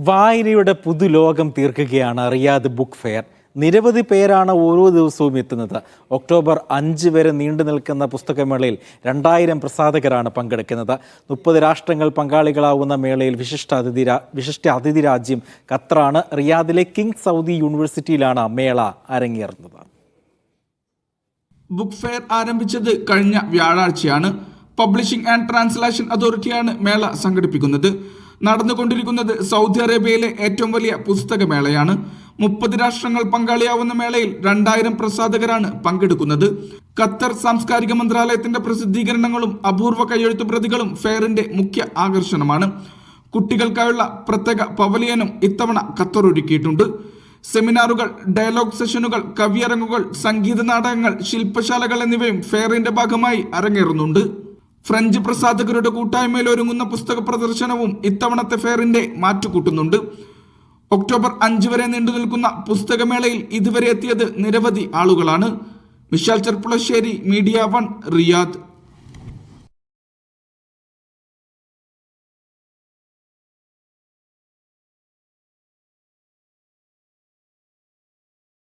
വായനയുടെ പുതുലോകം തീർക്കുകയാണ് Riyadh book fair. നിരവധി പേരാണ് ഓരോ ദിവസവും എത്തുന്നത്. ഒക്ടോബർ 5 വരെ നീണ്ടു നിൽക്കുന്ന പുസ്തകമേളയിൽ 2000 പ്രസാധകരാണ് പങ്കെടുക്കുന്നത്. 30 രാഷ്ട്രങ്ങൾ പങ്കാളികളാവുന്ന മേളയിൽ വിശിഷ്ട അതിഥി രാജ്യം ഖത്തറാണ്. റിയാദിലെ കിങ് സൗദി യൂണിവേഴ്സിറ്റിയിലാണ് മേള അരങ്ങേറുന്നത്. ബുക്ക് ഫെയർ ആരംഭിച്ചത് കഴിഞ്ഞ വ്യാഴാഴ്ചയാണ്. പബ്ലിഷിംഗ് ആൻഡ് ട്രാൻസ്ലേഷൻ അതോറിറ്റിയാണ് മേള സംഘടിപ്പിക്കുന്നത്. നടന്നുകൊണ്ടിരിക്കുന്നത് സൗദി അറേബ്യയിലെ ഏറ്റവും വലിയ പുസ്തകമേളയാണ്. 30 രാഷ്ട്രങ്ങൾ പങ്കാളിയാവുന്ന മേളയിൽ 2000 പ്രസാധകരാണ് പങ്കെടുക്കുന്നത്. ഖത്തർ സാംസ്കാരിക മന്ത്രാലയത്തിന്റെ പ്രസിദ്ധീകരണങ്ങളും അപൂർവ കയ്യെഴുത്തു പ്രതികളും ഫെയറിന്റെ മുഖ്യ ആകർഷണമാണ്. കുട്ടികൾക്കായുള്ള പ്രത്യേക പവലിയനും ഇത്തവണ ഖത്തർ ഒരുക്കിയിട്ടുണ്ട്. സെമിനാറുകൾ, ഡയലോഗ് സെഷനുകൾ, കവിയരങ്ങുകൾ, സംഗീത നാടകങ്ങൾ, ശില്പശാലകൾ എന്നിവയും ഫെയറിന്റെ ഭാഗമായി അരങ്ങേറുന്നുണ്ട്. ഫ്രഞ്ച് പ്രസാധകരുടെ കൂട്ടായ്മയിൽ ഒരുങ്ങുന്ന പുസ്തക പ്രദർശനവും ഇത്തവണത്തെ ഫെയറിന്റെ മാറ്റുകൂട്ടുന്നുണ്ട്. ഒക്ടോബർ 5 വരെ നീണ്ടു നിൽക്കുന്ന പുസ്തകമേളയിൽ ഇതുവരെ എത്തിയത് നിരവധി ആളുകളാണ്. Vishal Cherpulassery, media 1, Riyadh.